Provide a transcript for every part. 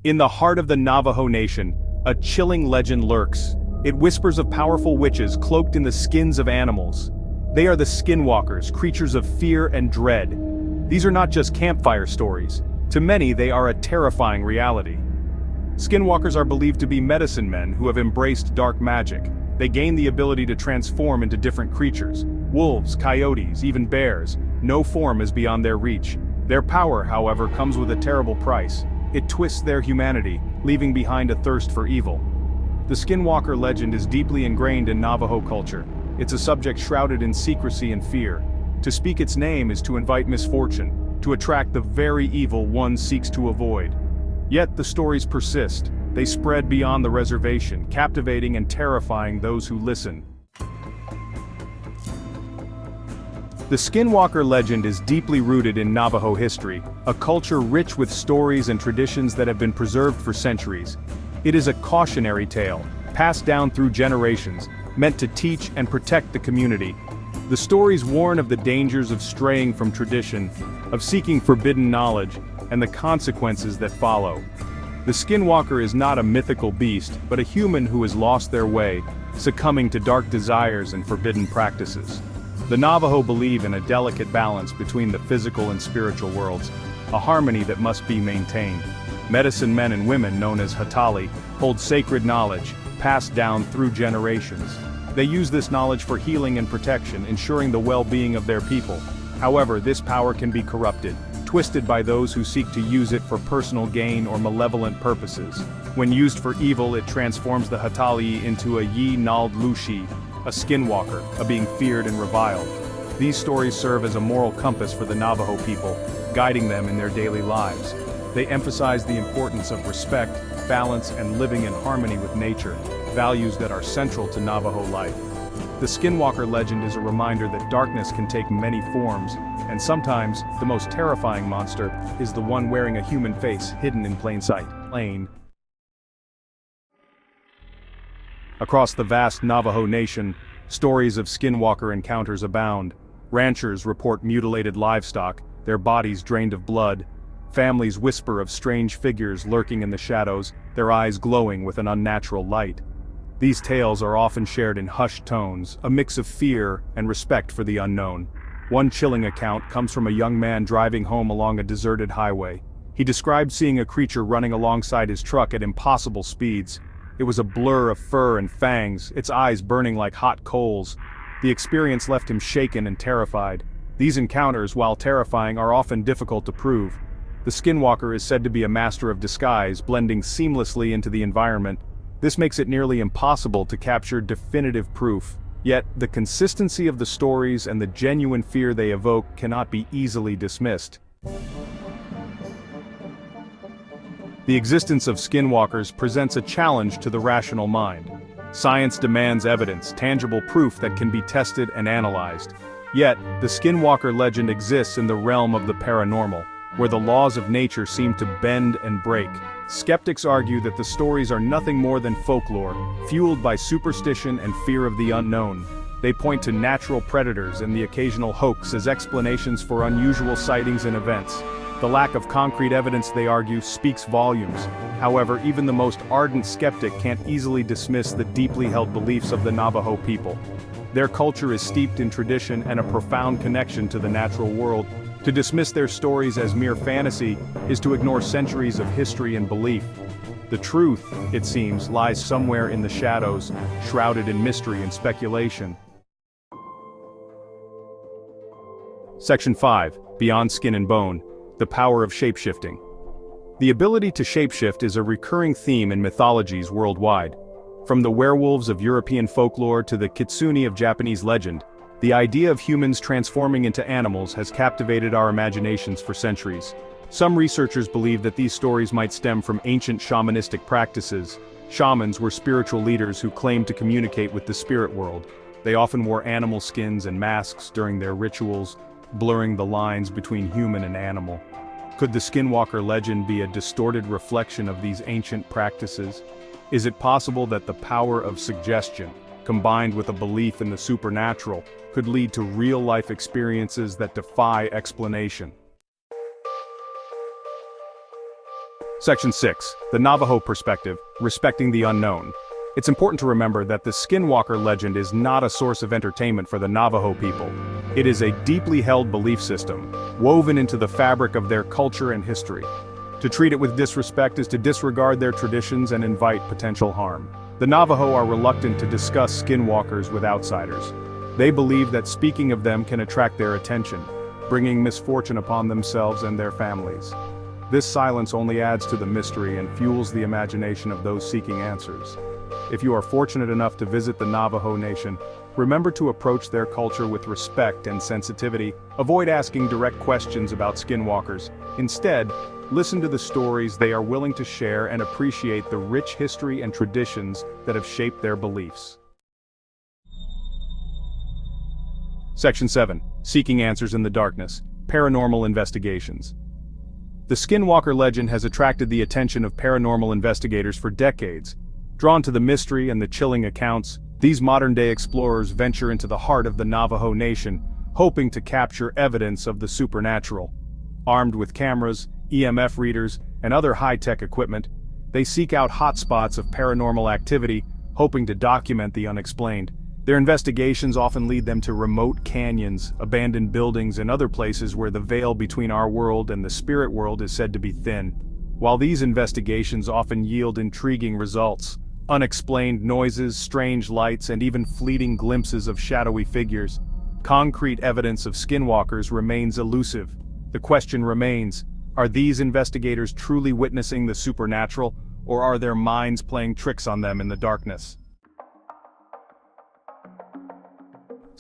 In the heart of the Navajo Nation, a chilling legend lurks. It whispers of powerful witches cloaked in the skins of animals. They are the Skinwalkers, creatures of fear and dread. These are not just campfire stories. To many, they are a terrifying reality. Skinwalkers are believed to be medicine men who have embraced dark magic. They gain the ability to transform into different creatures. Wolves, coyotes, even bears. No form is beyond their reach. Their power, however, comes with a terrible price. It twists their humanity, leaving behind a thirst for evil. The Skinwalker legend is deeply ingrained in Navajo culture. It's a subject shrouded in secrecy and fear. To speak its name is to invite misfortune, to attract the very evil one seeks to avoid. Yet the stories persist. They spread beyond the reservation, captivating and terrifying those who listen. The Skinwalker legend is deeply rooted in Navajo history, a culture rich with stories and traditions that have been preserved for centuries. It is a cautionary tale, passed down through generations, meant to teach and protect the community. The stories warn of the dangers of straying from tradition, of seeking forbidden knowledge, and the consequences that follow. The Skinwalker is not a mythical beast, but a human who has lost their way, succumbing to dark desires and forbidden practices. The Navajo believe in a delicate balance between the physical and spiritual worlds, a harmony that must be maintained. Medicine men and women known as Hatali hold sacred knowledge, passed down through generations. They use this knowledge for healing and protection, ensuring the well-being of their people. However, this power can be corrupted, twisted by those who seek to use it for personal gain or malevolent purposes. When used for evil, it transforms the Hatali into a Yi-Nald Lushi, a skinwalker, a being feared and reviled. These stories serve as a moral compass for the Navajo people, guiding them in their daily lives. They emphasize the importance of respect, balance, and living in harmony with nature, values that are central to Navajo life. The Skinwalker legend is a reminder that darkness can take many forms, and sometimes, the most terrifying monster is the one wearing a human face hidden in plain sight. Across the vast Navajo Nation, stories of Skinwalker encounters abound. Ranchers report mutilated livestock, their bodies drained of blood. Families whisper of strange figures lurking in the shadows, their eyes glowing with an unnatural light. These tales are often shared in hushed tones, a mix of fear and respect for the unknown. One chilling account comes from a young man driving home along a deserted highway. He described seeing a creature running alongside his truck at impossible speeds. It was a blur of fur and fangs, its eyes burning like hot coals. The experience left him shaken and terrified. These encounters, while terrifying, are often difficult to prove. The Skinwalker is said to be a master of disguise, blending seamlessly into the environment. This makes it nearly impossible to capture definitive proof. Yet, the consistency of the stories and the genuine fear they evoke cannot be easily dismissed. The existence of skinwalkers presents a challenge to the rational mind. Science demands evidence, tangible proof that can be tested and analyzed. Yet, the Skinwalker legend exists in the realm of the paranormal, where the laws of nature seem to bend and break. Skeptics argue that the stories are nothing more than folklore, fueled by superstition and fear of the unknown. They point to natural predators and the occasional hoax as explanations for unusual sightings and events. The lack of concrete evidence, they argue, speaks volumes. However, even the most ardent skeptic can't easily dismiss the deeply held beliefs of the Navajo people. Their culture is steeped in tradition and a profound connection to the natural world. To dismiss their stories as mere fantasy is to ignore centuries of history and belief. The truth, it seems, lies somewhere in the shadows, shrouded in mystery and speculation. Section 5. Beyond Skin and Bone. The Power of Shapeshifting. The ability to shapeshift is a recurring theme in mythologies worldwide. From the werewolves of European folklore to the kitsune of Japanese legend, the idea of humans transforming into animals has captivated our imaginations for centuries. Some researchers believe that these stories might stem from ancient shamanistic practices. Shamans were spiritual leaders who claimed to communicate with the spirit world. They often wore animal skins and masks during their rituals, blurring the lines between human and animal. Could the Skinwalker legend be a distorted reflection of these ancient practices? Is it possible that the power of suggestion, combined with a belief in the supernatural, could lead to real-life experiences that defy explanation? Section 6. The Navajo Perspective, Respecting the Unknown. It's important to remember that the Skinwalker legend is not a source of entertainment for the Navajo people. It is a deeply held belief system, woven into the fabric of their culture and history. To treat it with disrespect is to disregard their traditions and invite potential harm. The Navajo are reluctant to discuss skinwalkers with outsiders. They believe that speaking of them can attract their attention, bringing misfortune upon themselves and their families. This silence only adds to the mystery and fuels the imagination of those seeking answers. If you are fortunate enough to visit the Navajo Nation, remember to approach their culture with respect and sensitivity. Avoid asking direct questions about skinwalkers. Instead, listen to the stories they are willing to share and appreciate the rich history and traditions that have shaped their beliefs. Section 7. Seeking Answers in the Darkness. Paranormal Investigations. The Skinwalker legend has attracted the attention of paranormal investigators for decades. Drawn to the mystery and the chilling accounts, these modern-day explorers venture into the heart of the Navajo Nation, hoping to capture evidence of the supernatural. Armed with cameras, EMF readers, and other high-tech equipment, they seek out hotspots of paranormal activity, hoping to document the unexplained. Their investigations often lead them to remote canyons, abandoned buildings, and other places where the veil between our world and the spirit world is said to be thin. While these investigations often yield intriguing results, unexplained noises, strange lights, and even fleeting glimpses of shadowy figures, concrete evidence of skinwalkers remains elusive. The question remains, are these investigators truly witnessing the supernatural, or are their minds playing tricks on them in the darkness?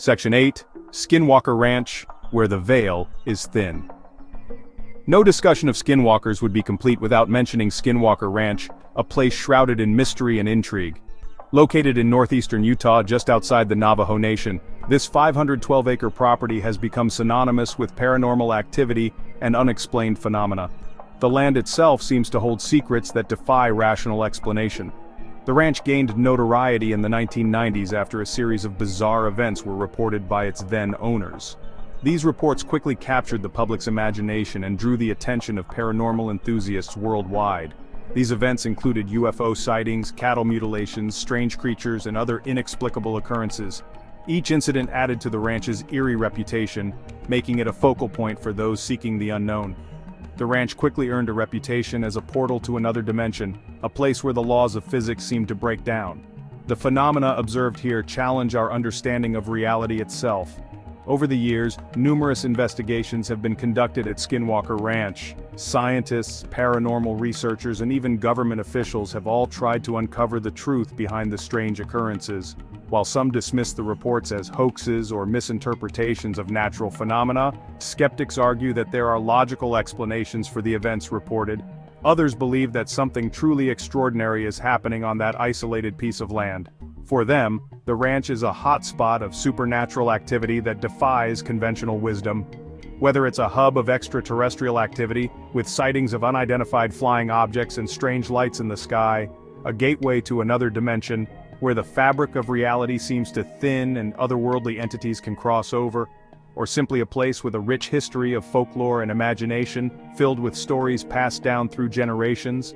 Section 8. Skinwalker Ranch, where the veil is thin. No discussion of skinwalkers would be complete without mentioning Skinwalker Ranch, a place shrouded in mystery and intrigue. Located in northeastern Utah just outside the Navajo Nation, this 512-acre property has become synonymous with paranormal activity and unexplained phenomena. The land itself seems to hold secrets that defy rational explanation. The ranch gained notoriety in the 1990s after a series of bizarre events were reported by its then owners. These reports quickly captured the public's imagination and drew the attention of paranormal enthusiasts worldwide. These events included UFO sightings, cattle mutilations, strange creatures, and other inexplicable occurrences. Each incident added to the ranch's eerie reputation, making it a focal point for those seeking the unknown. The ranch quickly earned a reputation as a portal to another dimension, a place where the laws of physics seemed to break down. The phenomena observed here challenge our understanding of reality itself. Over the years, numerous investigations have been conducted at Skinwalker Ranch. Scientists, paranormal researchers, and even government officials have all tried to uncover the truth behind the strange occurrences. While some dismiss the reports as hoaxes or misinterpretations of natural phenomena, skeptics argue that there are logical explanations for the events reported. Others believe that something truly extraordinary is happening on that isolated piece of land. For them, the ranch is a hotspot of supernatural activity that defies conventional wisdom. Whether it's a hub of extraterrestrial activity, with sightings of unidentified flying objects and strange lights in the sky, a gateway to another dimension, where the fabric of reality seems to thin and otherworldly entities can cross over, or simply a place with a rich history of folklore and imagination, filled with stories passed down through generations,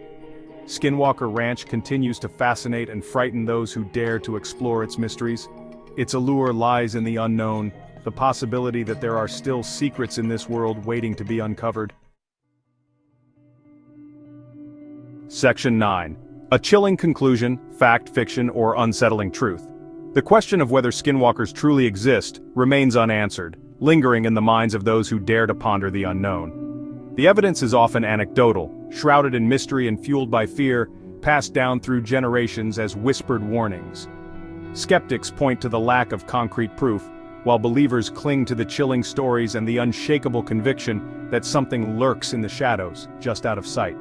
Skinwalker Ranch continues to fascinate and frighten those who dare to explore its mysteries. Its allure lies in the unknown, the possibility that there are still secrets in this world waiting to be uncovered. Section 9. A chilling conclusion, fact, fiction, or unsettling truth. The question of whether skinwalkers truly exist remains unanswered, lingering in the minds of those who dare to ponder the unknown. The evidence is often anecdotal, shrouded in mystery and fueled by fear, passed down through generations as whispered warnings. Skeptics point to the lack of concrete proof, while believers cling to the chilling stories and the unshakable conviction that something lurks in the shadows, just out of sight.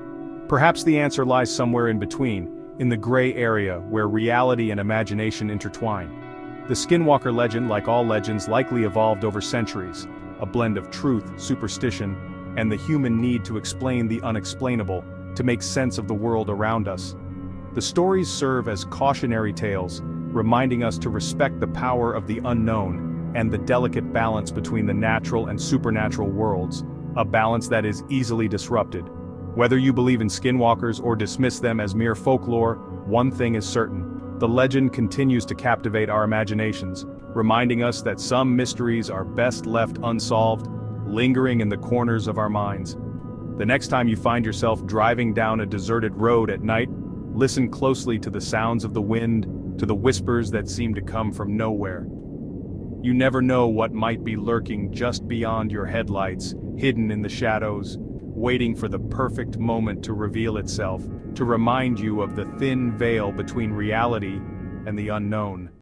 Perhaps the answer lies somewhere in between, in the gray area where reality and imagination intertwine. The Skinwalker legend, like all legends, likely evolved over centuries, a blend of truth, superstition, and the human need to explain the unexplainable, to make sense of the world around us. The stories serve as cautionary tales, reminding us to respect the power of the unknown and the delicate balance between the natural and supernatural worlds, a balance that is easily disrupted. Whether you believe in skinwalkers or dismiss them as mere folklore, one thing is certain. The legend continues to captivate our imaginations, reminding us that some mysteries are best left unsolved, lingering in the corners of our minds. The next time you find yourself driving down a deserted road at night, listen closely to the sounds of the wind, to the whispers that seem to come from nowhere. You never know what might be lurking just beyond your headlights, hidden in the shadows, waiting for the perfect moment to reveal itself, to remind you of the thin veil between reality and the unknown.